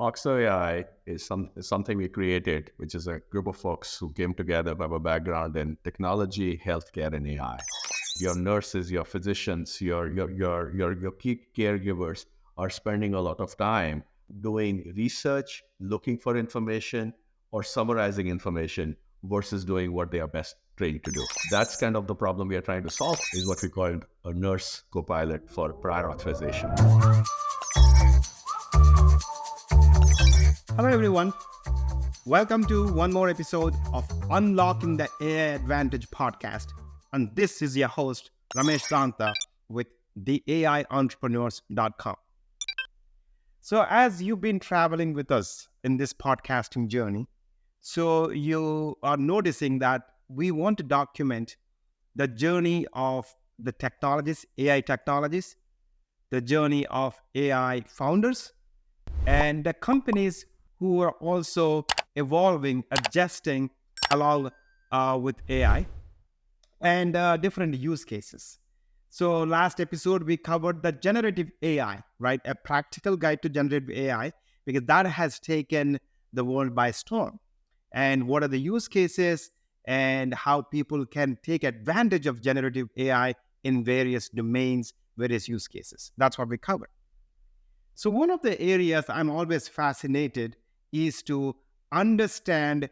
AuxoAI is something we created, which is a group of folks who came together who have a background in technology, healthcare, and AI. Your nurses, your physicians, your key caregivers are spending a lot of time doing research, looking for information, or summarizing information versus doing what they are best trained to do. That's kind of the problem we are trying to solve, is what we called a nurse copilot for prior authorization. Hello, everyone. Welcome to one more episode of Unlocking the AI Advantage podcast. And this is your host, Amaresh Tripathy with theAIentrepreneurs.com. So as you've been traveling with us in this podcasting journey, so you are noticing that we want to document the journey of the technologists, AI technologists, the journey of AI founders, and the companies who are also evolving, adjusting along with AI and different use cases. So last episode, we covered the generative AI, right? A practical guide to generative AI, because that has taken the world by storm. And what are the use cases and how people can take advantage of generative AI in various domains, various use cases. That's what we covered. So one of the areas I'm always fascinated is to understand,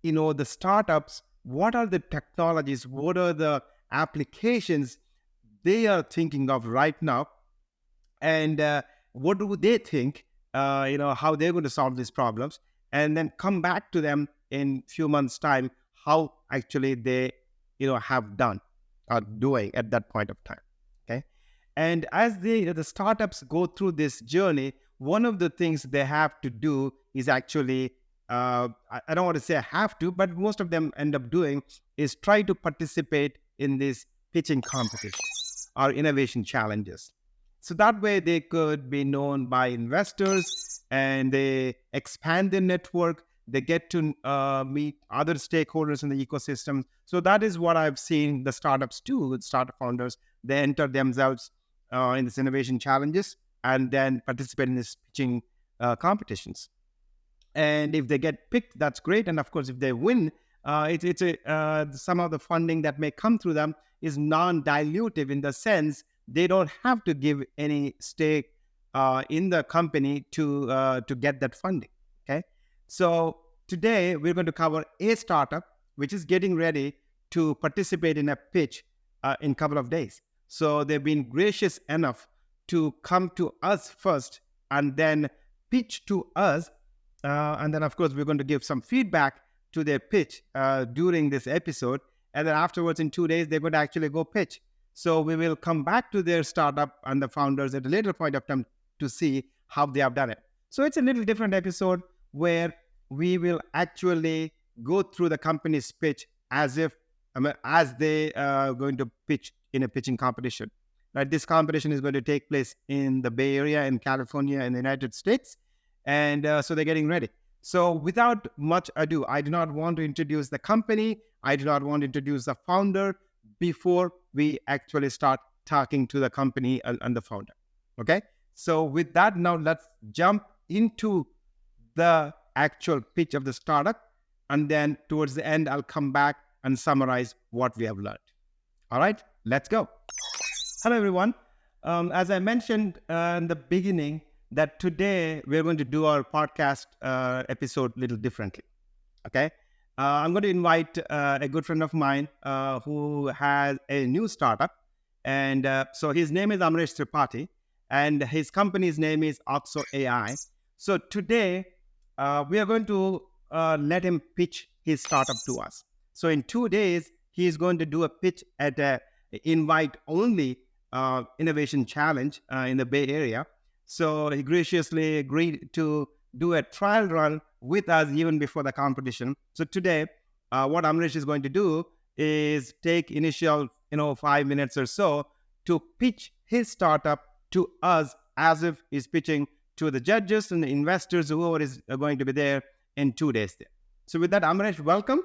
the startups, what are the technologies, what are the applications they are thinking of right now, and what do they think, how they're going to solve these problems, and then come back to them in a few months' time, how actually they, have done or doing at that point of time. Okay. And as the startups go through this journey, one of the things they have to do is actually, I don't want to say have to, but most of them end up doing is try to participate in these pitching competitions or innovation challenges. So that way they could be known by investors and they expand their network. They get to meet other stakeholders in the ecosystem. So that is what I've seen the startups do with startup founders. They enter themselves in these innovation challenges and then participate in these pitching competitions. And if they get picked, that's great. And of course, if they win, some of the funding that may come through them is non-dilutive in the sense they don't have to give any stake in the company to get that funding. Okay, so today we're going to cover a startup which is getting ready to participate in a pitch in a couple of days. So they've been gracious enough to come to us first and then pitch to us. And then, of course, we're going to give some feedback to their pitch during this episode. And then afterwards, in 2 days, they're going to actually go pitch. So we will come back to their startup and the founders at a later point of time to see how they have done it. So it's a little different episode where we will actually go through the company's pitch as they are going to pitch in a pitching competition. Right? This competition is going to take place in the Bay Area, in California, in the United States. And so they're getting ready. So without much ado, I do not want to introduce the company. I do not want to introduce the founder before we actually start talking to the company and the founder. Okay. So with that, now let's jump into the actual pitch of the startup. And then towards the end, I'll come back and summarize what we have learned. All right, let's go. Hello, everyone. As I mentioned in the beginning, that today we're going to do our podcast episode a little differently. Okay. I'm going to invite a good friend of mine who has a new startup. And so his name is Amaresh Tripathy and his company's name is AuxoAI. So today we are going to let him pitch his startup to us. So in 2 days, he is going to do a pitch at a invite-only innovation challenge in the Bay Area. So he graciously agreed to do a trial run with us even before the competition. So today, what Amaresh is going to do is take initial, 5 minutes or so to pitch his startup to us as if he's pitching to the judges and the investors, whoever is going to be there in 2 days there. So with that, Amaresh, welcome.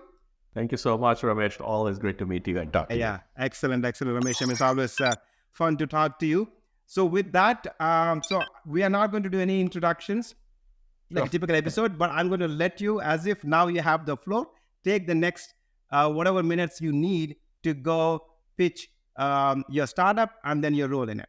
Thank you so much, Ramesh. Always great to meet you and talk to you. Yeah, excellent, Ramesh. It's always fun to talk to you. So with that, so we are not going to do any introductions. like a typical episode, but I'm going to let you, as if now you have the floor, take the next whatever minutes you need to go pitch your startup and then your role in it.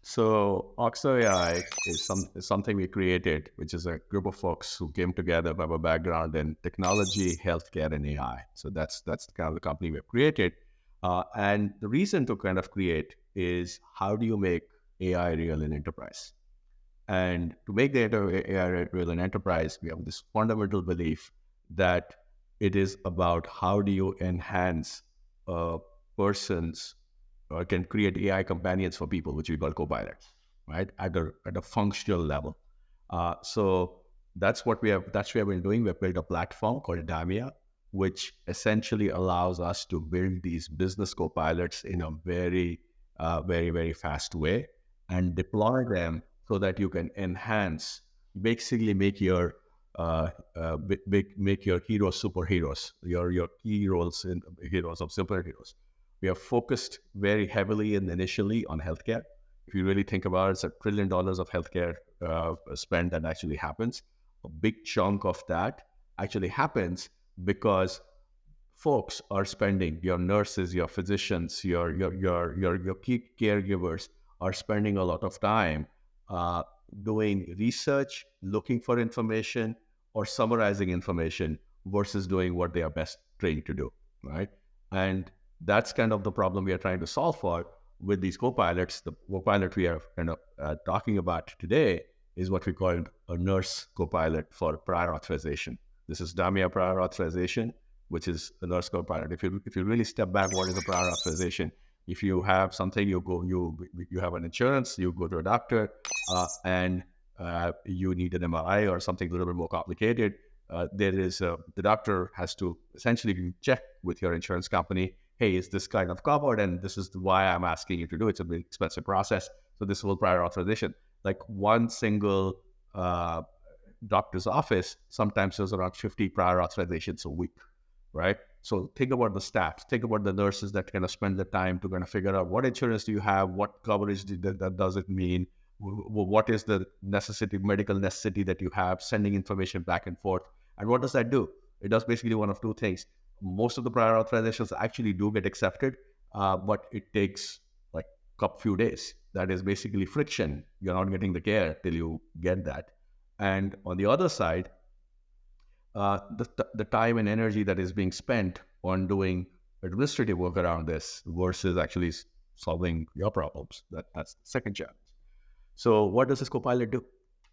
So AuxoAI is something we created, which is a group of folks who came together who have a background in technology, healthcare, and AI. So that's kind of the company we've created. And the reason to kind of create is, how do you make AI real in enterprise? And to make the AI real in enterprise, we have this fundamental belief that it is about how do you enhance a person's or can create AI companions for people, which we call copilots, right? At a functional level. So that's what we have. That's what we have been doing. We've built a platform called Damia, which essentially allows us to build these business copilots in a very, very fast way and deploy them so that you can enhance, basically make your make your heroes superheroes, your key roles in heroes of superheroes. We are focused very heavily and initially on healthcare. If you really think about it, it's $1 trillion of healthcare spend that actually happens. A big chunk of that actually happens because folks are spending, your nurses, your physicians, your key caregivers are spending a lot of time doing research, looking for information, or summarizing information versus doing what they are best trained to do, right? And that's kind of the problem we are trying to solve for with these copilots. The copilot we are kind of talking about today is what we call a nurse copilot for prior authorization. This is Damia prior authorization, which is a nurse copilot. If you really step back, what is a prior authorization? If you have something, you have an insurance, you go to a doctor, and you need an MRI or something a little bit more complicated. The doctor has to essentially check with your insurance company, hey, is this kind of covered? And this is why I'm asking you to do it. It's a very expensive process. So this whole prior authorization, like one single doctor's office sometimes does around 50 prior authorizations a week, right? So think about the staff, think about the nurses that kind of spend the time to kind of figure out what insurance do you have, what coverage that does it mean, what is the medical necessity that you have, sending information back and forth. And what does that do? It does basically one of two things. Most of the prior authorizations actually do get accepted, but it takes like a few days. That is basically friction. You're not getting the care till you get that. And on the other side, the time and energy that is being spent on doing administrative work around this versus actually solving your problems. That's the second challenge. So what does this copilot do?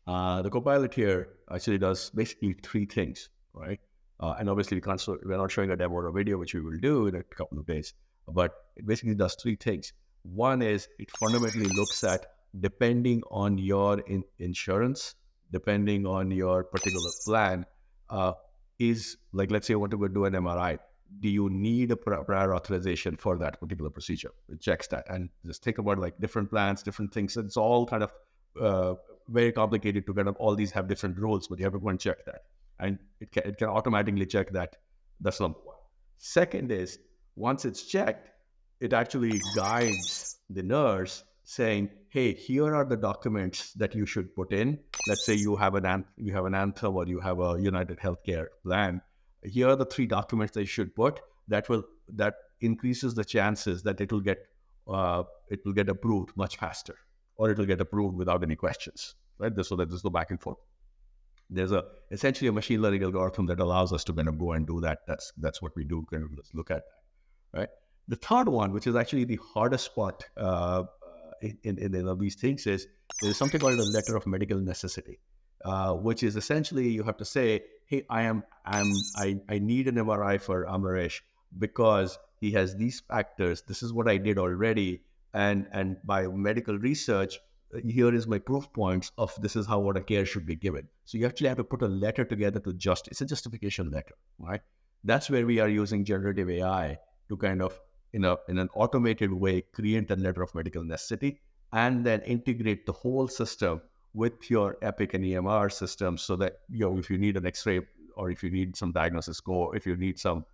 The copilot here actually does basically three things, right? And obviously we're not showing a demo or a video, which we will do in a couple of days, but it basically does three things. One is it fundamentally looks at, depending on your insurance, depending on your particular plan, is like, let's say you want to go do an MRI. Do you need a prior authorization for that particular procedure? It checks that. And just think about like different plans, different things. It's all kind of very complicated to kind of all these have different rules, but you have to go and check that. And it can automatically check that. That's number one. Second is, once it's checked, it actually guides the nurse saying, hey, here are the documents that you should put in. Let's say you have an Anthem or you have a United Healthcare plan. Here are the three documents that you should put. That increases the chances that it will get approved much faster, or it will get approved without any questions, right? So that there's no back and forth. There's essentially a machine learning algorithm that allows us to kind of go and do that. That's what we do. Kind of let's look at that, right? The third one, which is actually the hardest part in these things, is there's something called a letter of medical necessity, which is essentially you have to say, hey, I need an MRI for Amaresh because he has these factors. This is what I did already, and by medical research, here is my proof points of this is how what a care should be given. So you actually have to put a letter together it's a justification letter, right? That's where we are using generative AI to kind of, in an automated way, create a letter of medical necessity and then integrate the whole system with your Epic and EMR system, so that if you need an X-ray or if you need some diagnosis score, if you need some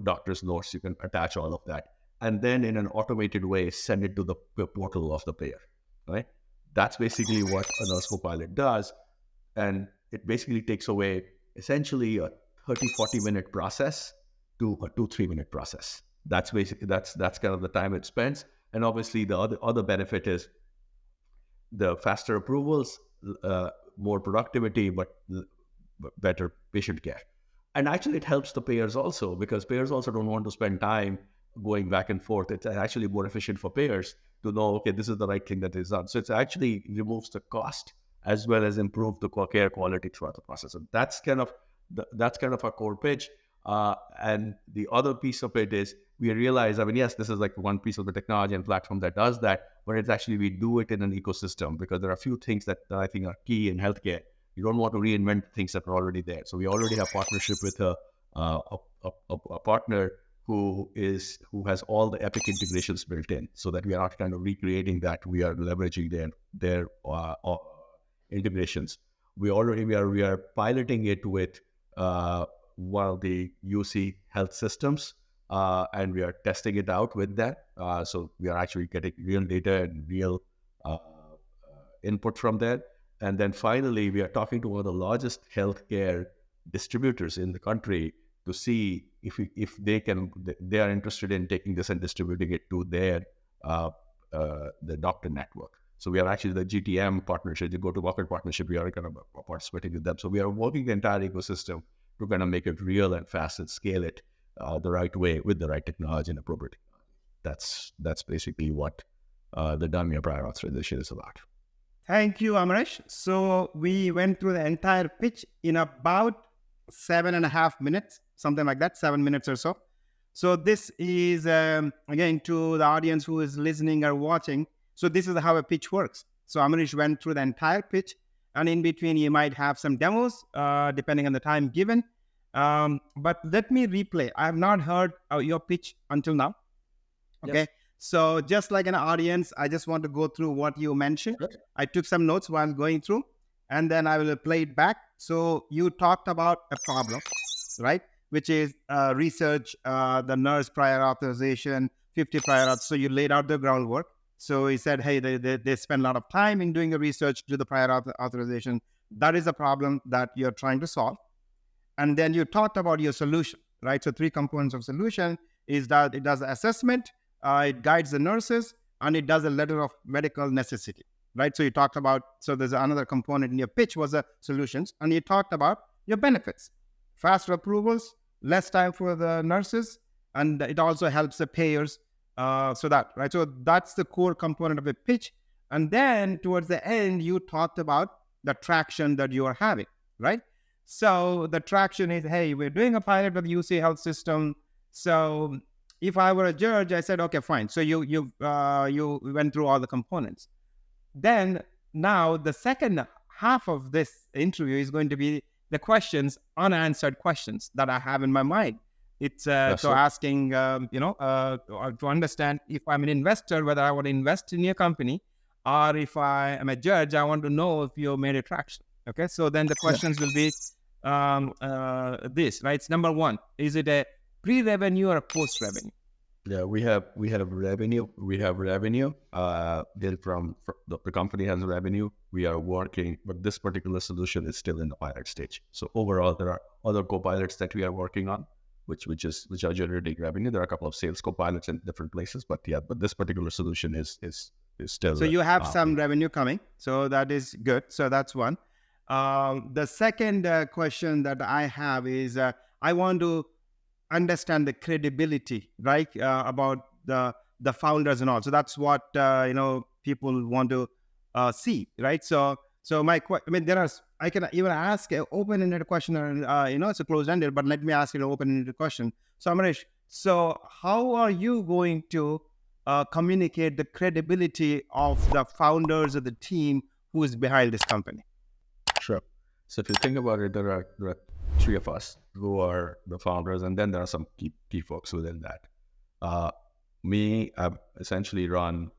doctor's notes, you can attach all of that, and then in an automated way send it to the portal of the payer, right? That's basically what a nurse copilot does. And it basically takes away essentially a 30-40 minute process to a 2-3 minute process. That's basically that's kind of the time it spends. And obviously the other benefit is the faster approvals, more productivity, but better patient care. And actually it helps the payers also, because payers also don't want to spend time going back and forth. It's actually more efficient for payers to know, okay, this is the right thing that is done. So it actually removes the cost as well as improve the care quality throughout the process. And that's kind of our core pitch. And the other piece of it is we realize, I mean, yes, this is like one piece of the technology and platform that does that, but it's actually, we do it in an ecosystem, because there are a few things that I think are key in healthcare. You don't want to reinvent things that are already there. So we already have partnership with a partner who has all the Epic integrations built in, so that we are not kind of recreating that. We are leveraging their integrations. We are piloting it with one of the UC health systems, and we are testing it out with that. So we are actually getting real data and real input from that. And then finally, we are talking to one of the largest healthcare distributors in the country to see if they are interested in taking this and distributing it to their the doctor network. So we are actually the GTM partnership, the go-to-market partnership. We are kind of participating with them. So we are working the entire ecosystem to kind of make it real and fast and scale it the right way with the right technology and appropriate technology. That's basically what the Damia prior authorization is about. Thank you, Amaresh. So we went through the entire pitch in about 7.5 minutes, something like that, 7 minutes or so. So this is, again, to the audience who is listening or watching. So this is how a pitch works. So Amaresh went through the entire pitch, and in between you might have some demos, depending on the time given. But let me replay. I have not heard your pitch until now. Okay. Yes. So just like an audience, I just want to go through what you mentioned. Yes. I took some notes while going through, and then I will play it back. So you talked about a problem, right? Which is research, the nurse prior authorization, 50 prior auth. So you laid out the groundwork. So he said, hey, they spend a lot of time in doing the research, do the prior authorization. That is a problem that you're trying to solve. And then you talked about your solution, right? So 3 components of solution is that it does assessment, it guides the nurses, and it does a letter of medical necessity, right? So you talked about, so there's another component in your pitch was the solutions, and you talked about your benefits, faster approvals, less time for the nurses, and it also helps the payers. So that's the core component of a pitch. And then towards the end, you talked about the traction that you are having, right? So the traction is, hey, we're doing a pilot with the UC health system. So if I were a judge, I said, okay, fine. So you went through all the components. Then now the second half of this interview is going to be the questions, unanswered questions that I have in my mind. It's so asking, to understand if I'm an investor, whether I want to invest in your company, or if I am a judge, I want to know if you made a traction. Okay, so then the questions will be this, right? It's number 1. Is it a pre-revenue or a post-revenue? Yeah, we have revenue. We have revenue. Then from the company has revenue. We are working, but this particular solution is still in the pilot stage. So overall, there are other co-pilots that we are working on, which are generating revenue. There are a couple of sales co-pilots in different places, but this particular solution is still. So you have some revenue coming. So that is good. So that's one. The second question that I have is I want to understand the credibility, right, about the founders and all. So that's what people want to see, right? So I can even ask an open-ended question, or it's a closed-ended, but let me ask you an open-ended question. So Amaresh, so how are you going to communicate the credibility of the founders of the team who is behind this company? Sure. So if you think about it, there are 3 of us who are the founders, and then there are some key folks within that. I've essentially run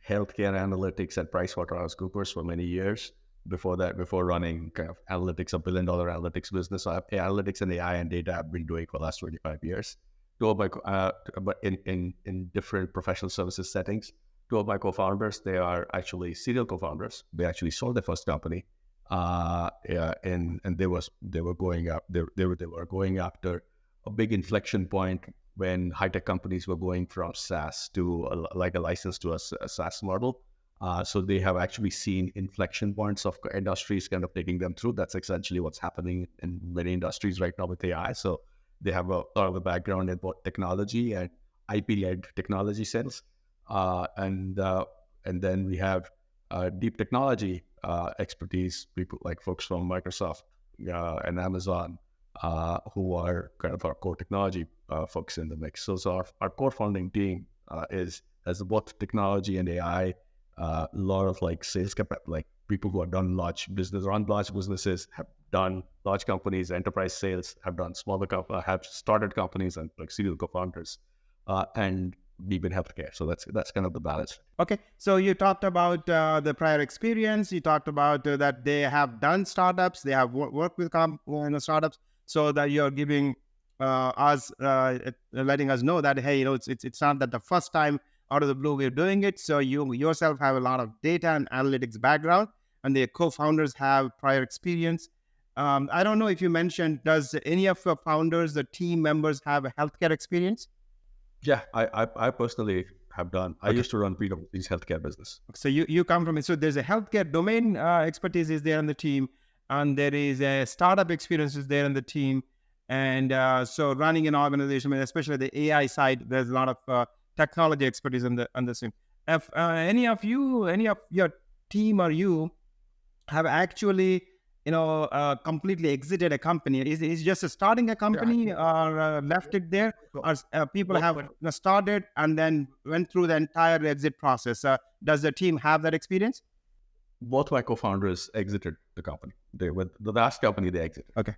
healthcare analytics at PricewaterhouseCoopers for many years. Before running kind of analytics, a $1 billion analytics business. So analytics and AI and data I've been doing for the last 25 years. But in different professional services settings. 2 of my co-founders, they are actually serial co-founders. They actually sold their first company Yeah, and they were going up they were going after a big inflection point when high tech companies were going from SaaS to like a license to a SaaS model. So they have actually seen inflection points of industries kind of taking them through. That's essentially what's happening in many industries right now with AI. So they have a lot of a background in both technology and IP-led technology sense, and then we have deep technology expertise, people like folks from Microsoft and Amazon, who are kind of our core technology folks in the mix. So our core founding team is as both technology and AI. A lot of like like people who have done large business, run large businesses, have done large companies, enterprise sales, have done smaller have started companies and like serial co-founders, and deep in healthcare. So that's kind of the balance. Okay, so you talked about the prior experience. You talked about that they have done startups, they have worked with startups, so that you're giving us, letting us know that hey, it's not that the first time out of the blue we're doing it. So you yourself have a lot of data and analytics background, and the co-founders have prior experience. I don't know if you mentioned, does any of your founders, the team members, have a healthcare experience? Yeah, I personally have done. I used to run PwC's healthcare business. So you come from it. So there's a healthcare domain expertise is there on the team, and there is a startup experience is there on the team, and so running an organization, especially the AI side, there's a lot of technology expertise on the team. If any of your team or you have actually completely exited a company, is just starting a company, or left it there, or people have started and then went through the entire exit process? Does the team have that experience? Both my co-founders exited the company. They were the last company they exited. Okay,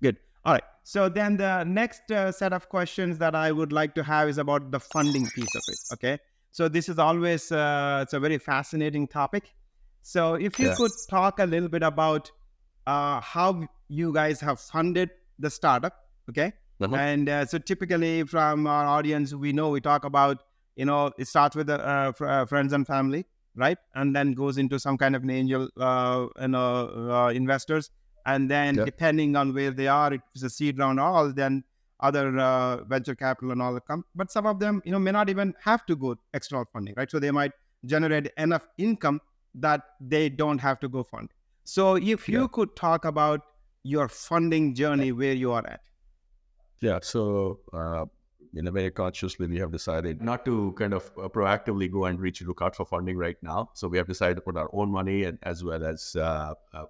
good. All right. So then the next set of questions that I would like to have is about the funding piece of it. Okay. So this is always, it's a very fascinating topic. So if you could talk a little bit about how you guys have funded the startup. Okay. And so typically from our audience, we talk about, it starts with friends and family, right? And then goes into some kind of an angel, investors. And then depending on where they are, if it's a seed round or all, then other venture capital and all that come. But some of them, may not even have to go external funding, right? So they might generate enough income that they don't have to go fund. So if you could talk about your funding journey, where you are at. Yeah. So very consciously, we have decided not to kind of proactively go and look out for funding right now. So we have decided to put our own money, and as well as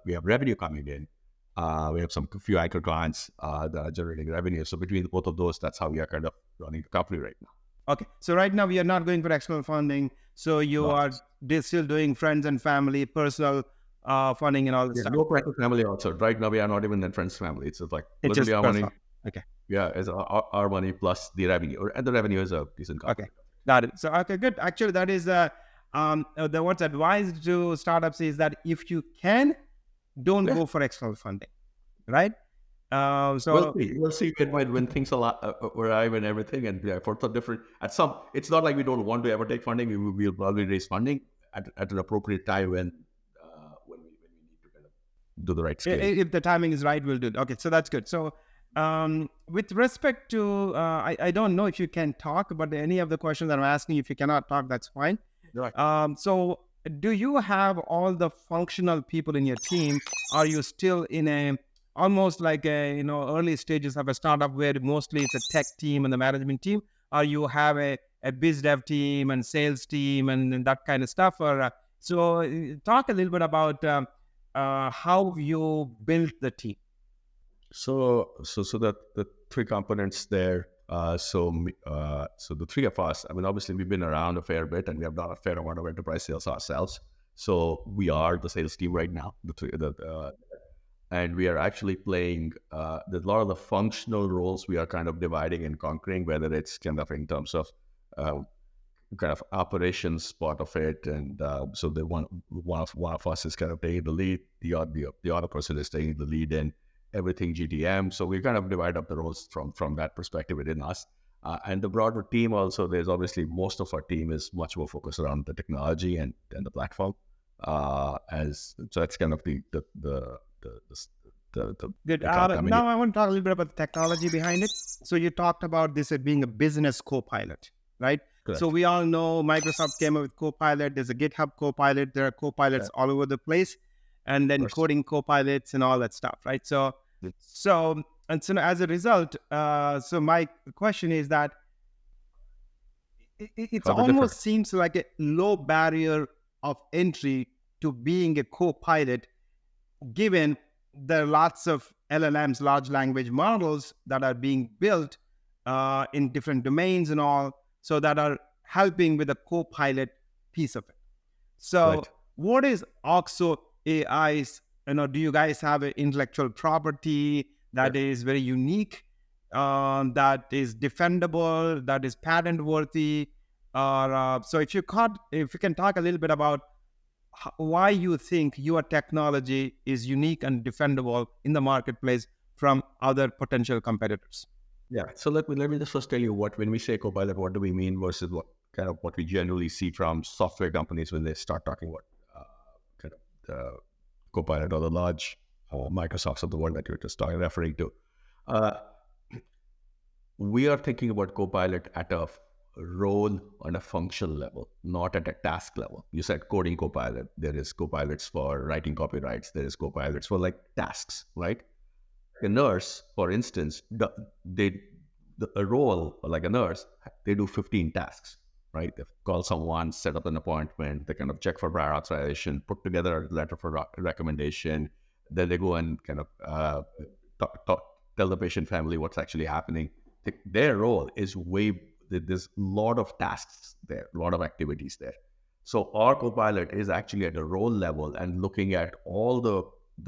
we have revenue coming in. We have a few anchor clients that are generating revenue. So between both of those, that's how we are kind of running the company right now. Okay. So right now we are not going for external funding. So you are still doing friends and family, personal funding and all this stuff. No friends and family also. Right now we are not even in friends family. It's like literally our money. Okay. Yeah, it's our money plus the revenue, and the revenue is a decent company. Okay, got it. So okay, good. Actually, that is what's advised to startups is that if you can, don't go for external funding, right? So we'll see when things arrive and everything, and for the different it's not like we don't want to ever take funding. We'll probably raise funding at an appropriate time when we need to kind of do the right scale. If the timing is right, we'll do it. Okay, so that's good. So with respect to I don't know if you can talk about any of the questions that I'm asking. If you cannot talk, that's fine. Right. So do you have all the functional people in your team? Are you still in a almost like a early stages of a startup where mostly it's a tech team and the management team, or you have a biz dev team and sales team and that kind of stuff? Or so talk a little bit about how you built the team. So that the three components there. So the three of us, I mean, obviously we've been around a fair bit and we have done a fair amount of enterprise sales ourselves. So we are the sales team right now, and we are actually playing there's a lot of the functional roles we are kind of dividing and conquering, whether it's kind of in terms of kind of operations part of it, and so the one of us is kind of taking the lead, the other person is taking the lead in everything GTM. So we kind of divide up the roles from that perspective within us. And the broader team also, there's obviously most of our team is much more focused around the technology and the platform. as so that's kind of the Good. I mean, Now I want to talk a little bit about the technology behind it. So you talked about this as being a business co-pilot, right? So correct. we all know Microsoft came up with Copilot. There's a GitHub Copilot. There are Copilots all over the place, and then First. coding Copilots and all that stuff, right? So, Mm. so as a result, so my question is that it How to differ? almost seems like a low barrier of entry to being a co-pilot, given there are lots of LLMs, large language models, that are being built in different domains and all, so that are helping with the co-pilot piece of it. So, Right. what is OXO AI's? Do you guys have an intellectual property that is very unique, that is defendable, that is patent worthy? Or so, if you can talk a little bit about why you think your technology is unique and defendable in the marketplace from other potential competitors. Yeah. So let me just first tell you when we say Copilot, what do we mean versus what we generally see from software companies when they start talking about kind of the Copilot or the large Microsofts of the world that you're just referring to. We are thinking about Copilot at a role on a functional level, not at a task level. You said coding Copilot. There is Copilots for writing copyrights. There is Copilots for like tasks, right? A nurse, for instance, a role like a nurse, they do 15 tasks, right? They call someone, set up an appointment, they kind of check for prior authorization, put together a letter for recommendation, then they go and kind of tell the patient family what's actually happening. Their role is there's a lot of tasks there, a lot of activities there. So our Copilot is actually at a role level and looking at all the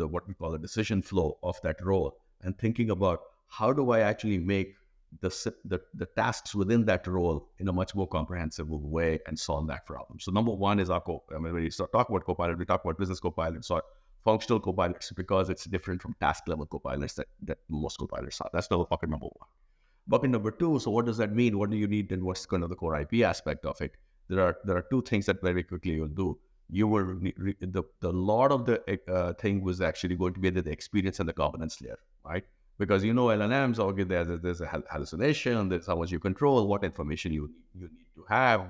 what we call the decision flow of that role and thinking about how do I actually make the tasks within that role in a much more comprehensive way and solve that problem. So number one is when we talk about Copilot, we talk about business Copilots or functional Copilots because it's different from task level Copilots that most Copilots are. That's bucket number one. Bucket number two, so what does that mean? What do you need and what's kind of the core IP aspect of it? There are two things that very quickly you'll do. You will the lot of the thing was actually going to be the experience and the governance layer, right? Because LLMs, okay, there's a hallucination, there's how much you control, what information you need to have,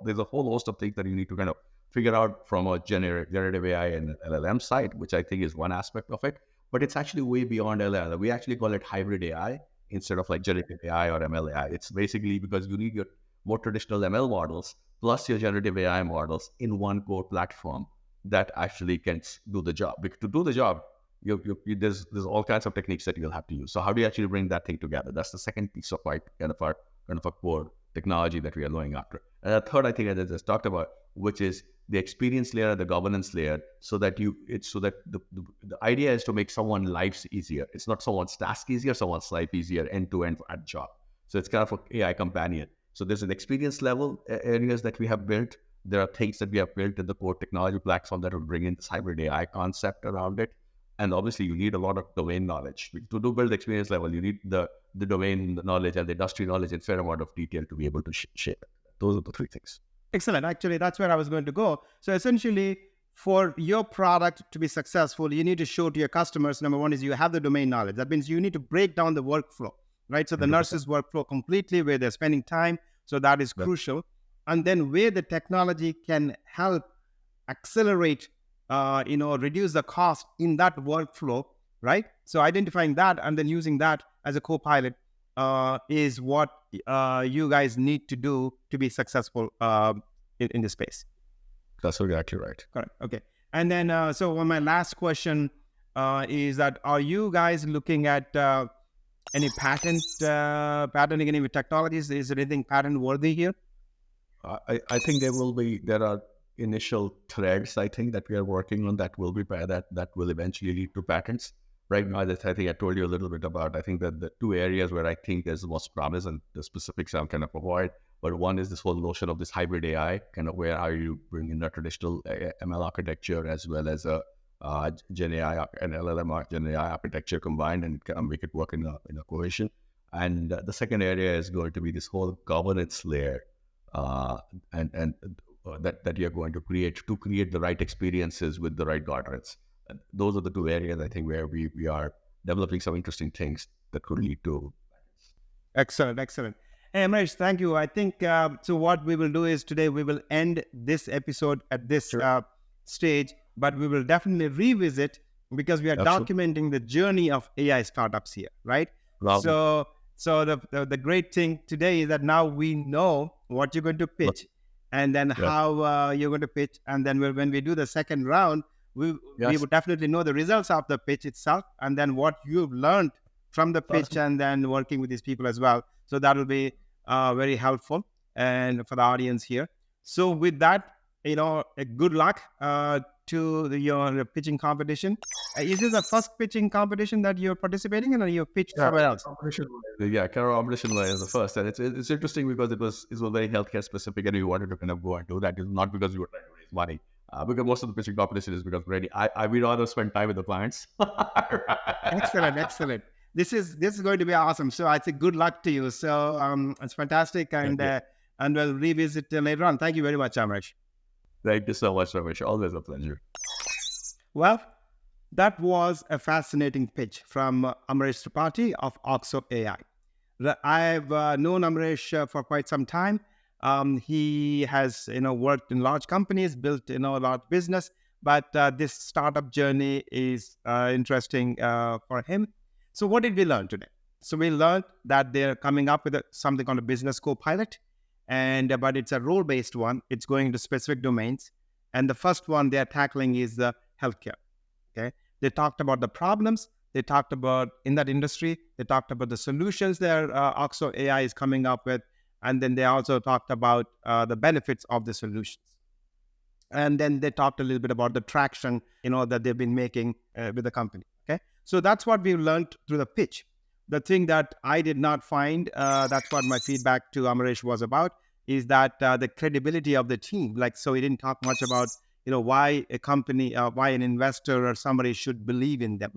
there's a whole host of things that you need to kind of figure out from a generative AI and LLM side, which I think is one aspect of it. But it's actually way beyond LLM. We actually call it hybrid AI instead of like generative AI or ML AI. It's basically because you need your more traditional ML models plus your generative AI models in one core platform that actually can do the job. Because to do the job, there's all kinds of techniques that you'll have to use. So how do you actually bring that thing together? That's the second piece of our core technology that we are going after. And the third, I think, I just talked about, which is the experience layer, the governance layer, so that the idea is to make someone's lives easier. It's not someone's task easier, someone's life easier end to end at job. So it's kind of an AI companion. So there's an experience level areas that we have built. There are things that we have built in the core technology platform that will bring in this hybrid AI concept around it. And obviously, you need a lot of domain knowledge. To build the experience level, you need the domain knowledge and the industry knowledge and fair amount of detail to be able to shape it. Those are the three things. Excellent. Actually, that's where I was going to go. So essentially, for your product to be successful, you need to show to your customers, number one is you have the domain knowledge. That means you need to break down the workflow, right? So the 100%. Nurses workflow completely where they're spending time. So that is crucial. And then where the technology can help accelerate, reduce the cost in that workflow, right? So identifying that and then using that as a co-pilot is what you guys need to do to be successful in this space. That's exactly right. Correct. Okay. And then, so my last question is that, are you guys looking at any patenting any technologies? Is there anything patent worthy here? I think there are initial threads, I think, that we are working on that will eventually lead to patents. Right now, I think I told you a little bit about, I think that the two areas where I think there's the most promise, and the specifics I'm kind of avoid, but one is this whole notion of this hybrid AI, kind of where how you bring in a traditional ML architecture as well as a Gen AI and LLM Gen AI architecture combined and kind of make it work in a cohesion. And the second area is going to be this whole governance layer. And that you're going to create the right experiences with the right guardrails. And those are the two areas I think where we are developing some interesting things that could lead to. Excellent, excellent. Hey, Amaresh, thank you. I think so. What we will do is today we will end this episode at this stage, but we will definitely revisit because we are documenting the journey of AI startups here, right? Wow. So the great thing today is that now we know what you're going to pitch, and then how you're going to pitch, and then when we do the second round, we would definitely know the results of the pitch itself, and then what you've learned from the pitch, and then working with these people as well. So that will be very helpful and for the audience here. So with that, good luck to your pitching competition. Is this the first pitching competition that you're participating in, or you pitched somewhere else? Yeah, competition was the first, and it's interesting because it was very healthcare specific, and we wanted to kind of go and do that. It's not because we were trying to raise money, because most of the pitching competition is because we rather spend time with the clients. Excellent. This is going to be awesome. So I say good luck to you. So it's fantastic, and we'll revisit later on. Thank you very much, Amaresh. Thank you so much, Ramesh. Always a pleasure. Well, that was a fascinating pitch from Amaresh Tripathy of AuxoAI. I've known Amaresh for quite some time. He has worked in large companies, built a large business, but this startup journey is interesting for him. So what did we learn today? So we learned that they're coming up with something called a business co-pilot, but it's a role-based one. It's going into specific domains. And the first one they're tackling is healthcare. Okay. They talked about the problems. They talked about in that industry. They talked about the solutions that AuxoAI is coming up with. And then they also talked about the benefits of the solutions. And then they talked a little bit about the traction, that they've been making with the company. Okay. So that's what we've learned through the pitch. The thing that I did not find, that's what my feedback to Amaresh was about, is that the credibility of the team. So he didn't talk much about, why a company, why an investor or somebody should believe in them.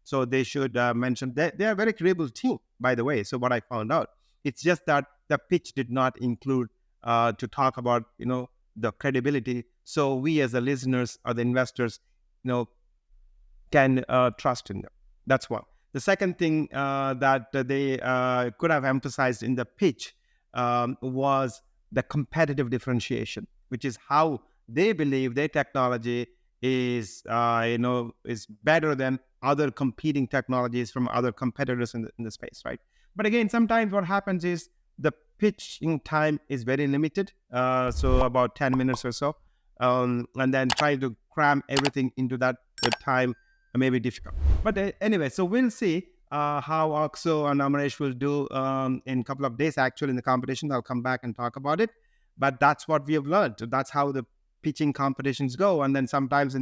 So they should mention that they're a very credible team, by the way. So what I found out, it's just that the pitch did not include to talk about, the credibility. So we as the listeners or the investors, can trust in them. That's one. The second thing that they could have emphasized in the pitch was the competitive differentiation, which is how they believe their technology is better than other competing technologies from other competitors in the space, right? But again, sometimes what happens is the pitching time is very limited, so about 10 minutes or so, and then trying to cram everything into that time may be difficult. But anyway, so we'll see how Oxo and Amaresh will do in a couple of days. Actually, in the competition, I'll come back and talk about it. But that's what we have learned. That's how the pitching competitions go. And then sometimes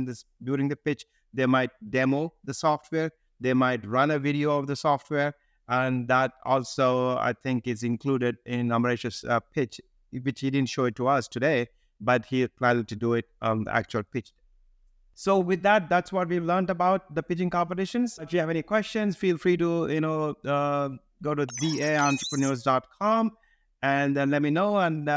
during the pitch, they might demo the software. They might run a video of the software. And that also, I think, is included in Amaresh's pitch, which he didn't show it to us today, but he planned to do it on the actual pitch. So with that, that's what we've learned about the pitching competitions. If you have any questions, feel free to, go to theaentrepreneurs.com and then let me know. And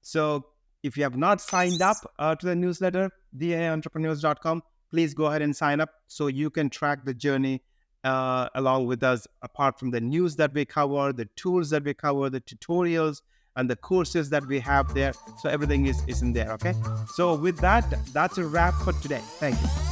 so if you have not signed up to the newsletter, theaentrepreneurs.com, please go ahead and sign up so you can track the journey along with us, apart from the news that we cover, the tools that we cover, the tutorials, and the courses that we have there. So everything is in there, okay? So with that, that's a wrap for today. Thank you.